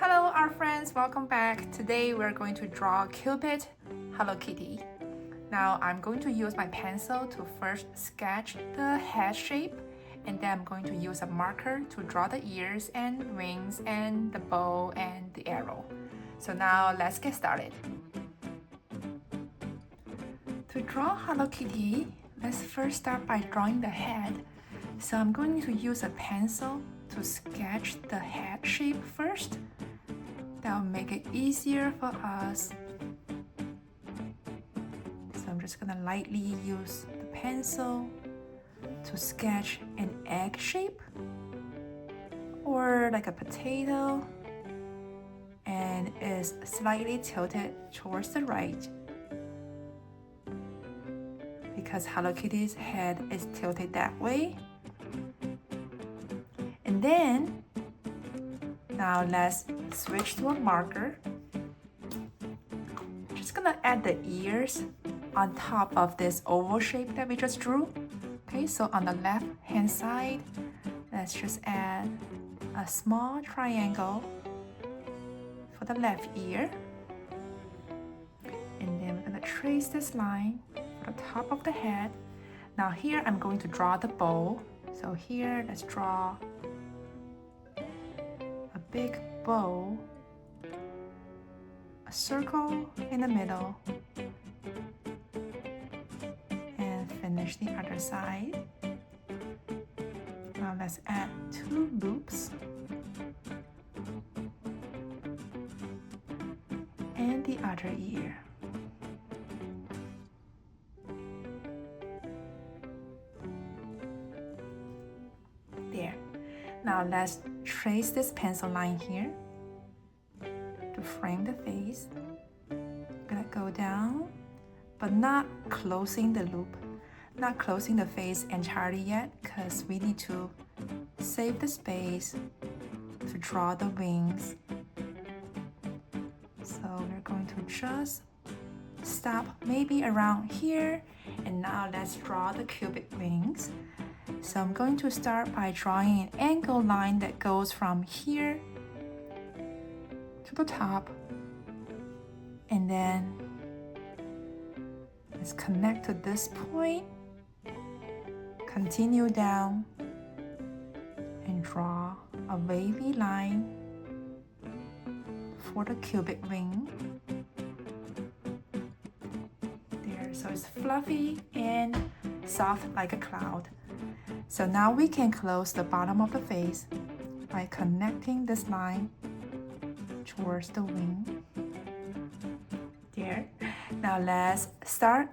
Hello, our friends, welcome back. Today we're going to draw Cupid, Hello Kitty. Now I'm going to use my pencil to first sketch the head shape, and then I'm going to use a marker to draw the ears and wings and the bow and the arrow. So now let's get started. To draw Hello Kitty, let's first start by drawing the head. So I'm going to use a pencil to sketch the head shape first. That will make it easier for us. So I'm just gonna lightly use the pencil to sketch an egg shape or like a potato, and is slightly tilted towards the right because Hello Kitty's head is tilted that way. And then now let's switch to a marker. Just gonna add the ears on top of this oval shape that we just drew. Okay, so on the left hand side, let's just add a small triangle for the left ear. And then we're gonna trace this line for the top of the head. Now here I'm going to draw the bow. So here, let's draw a big bow, a circle in the middle, and finish the other side. Now let's add 2 loops and the other ear. There. Now let's trace this pencil line here to frame the face. I'm gonna go down, but not closing the loop, not closing the face entirely yet, because we need to save the space to draw the wings. So we're going to just stop maybe around here, and now let's draw the Cupid wings. So I'm going to start by drawing an angle line that goes from here to the top, and then let's connect to this point, continue down, and draw a wavy line for the Cupid wing. There, so it's fluffy and soft like a cloud. So now we can close the bottom of the face by connecting this line towards the wing. There. Now let's start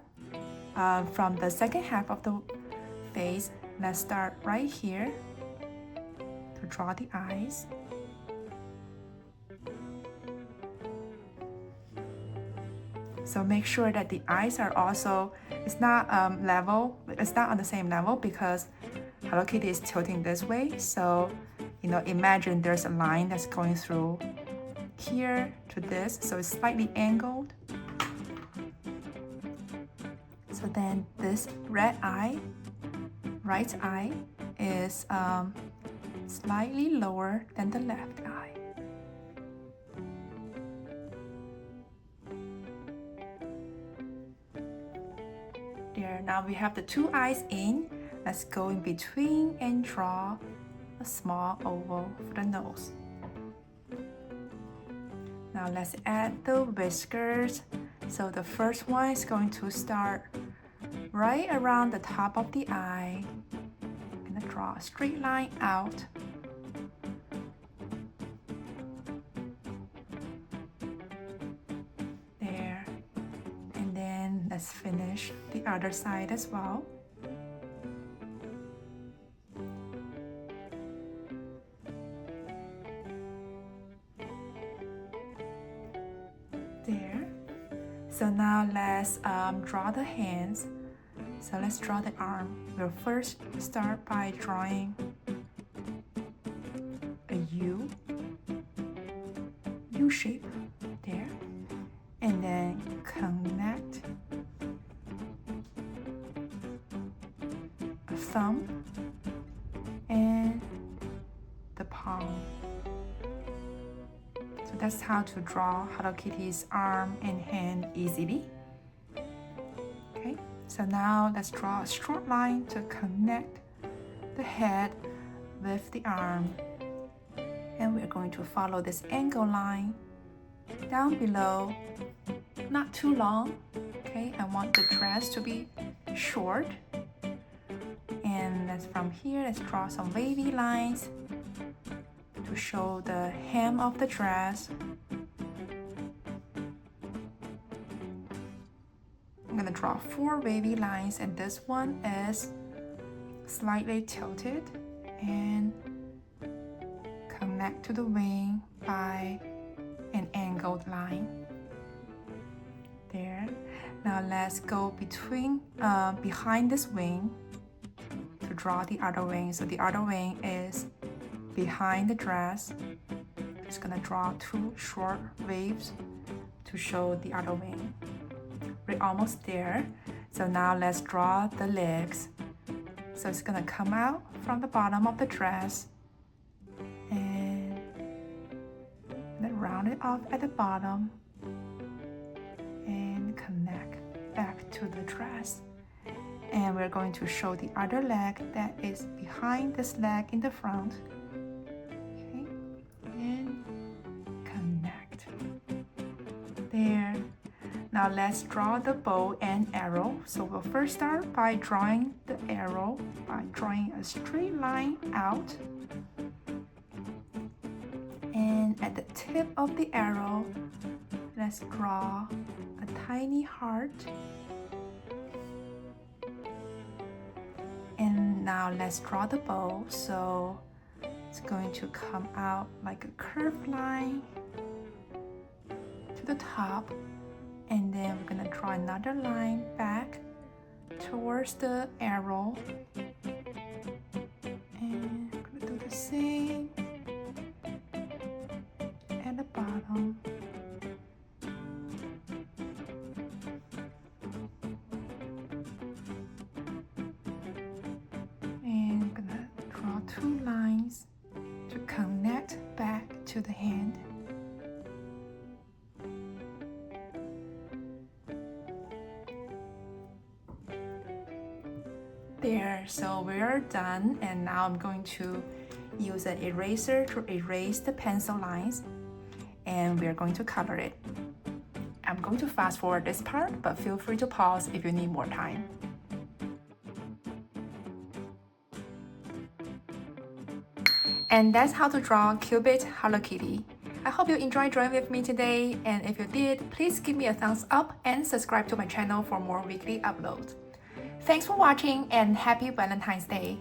from the second half of the face. Let's start right here to draw the eyes. So make sure that the eyes are also, it's not level, it's not on the same level because Hello Kitty is tilting this way. So, imagine there's a line that's going through here to this, so it's slightly angled. So then this red eye, right eye, is slightly lower than the left eye. There, now we have the 2 eyes in. Let's go in between and draw a small oval for the nose. Now let's add the whiskers. So the first one is going to start right around the top of the eye. I'm gonna draw a straight line out. There. And then let's finish the other side as well. There. So now let's draw the hands. So let's draw the arm. We'll first start by drawing a U shape there, and then connect a thumb and the palm. So that's how to draw Hello Kitty's arm and hand easily. Okay, so now let's draw a short line to connect the head with the arm. And we're going to follow this angle line down below, not too long. Okay, I want the dress to be short. And let's from here, let's draw some wavy lines to show the hem of the dress. I'm gonna draw 4 wavy lines, and this one is slightly tilted and connect to the wing by an angled line. There. Now let's go behind this wing to draw the other wing. So the other wing is behind the dress. Just gonna draw 2 short waves to show the other wing. We're almost there. So now let's draw the legs. So it's gonna come out from the bottom of the dress and then round it off at the bottom and connect back to the dress. And we're going to show the other leg that is behind this leg in the front. Okay, and connect. There. Now let's draw the bow and arrow. So we'll first start by drawing the arrow by drawing a straight line out. And at the tip of the arrow, let's draw a tiny heart. And now let's draw the bow. So it's going to come out like a curved line to the top. And then we're gonna draw another line back towards the arrow. And I'm gonna do the same at the bottom. And I'm gonna draw 2 lines to connect back to the hand. There, so we're done, and now I'm going to use an eraser to erase the pencil lines, and we're going to color it. I'm going to fast forward this part, but feel free to pause if you need more time. And that's how to draw Cupid Hello Kitty. I hope you enjoyed drawing with me today, and if you did, please give me a thumbs up and subscribe to my channel for more weekly uploads. Thanks for watching and happy Valentine's Day!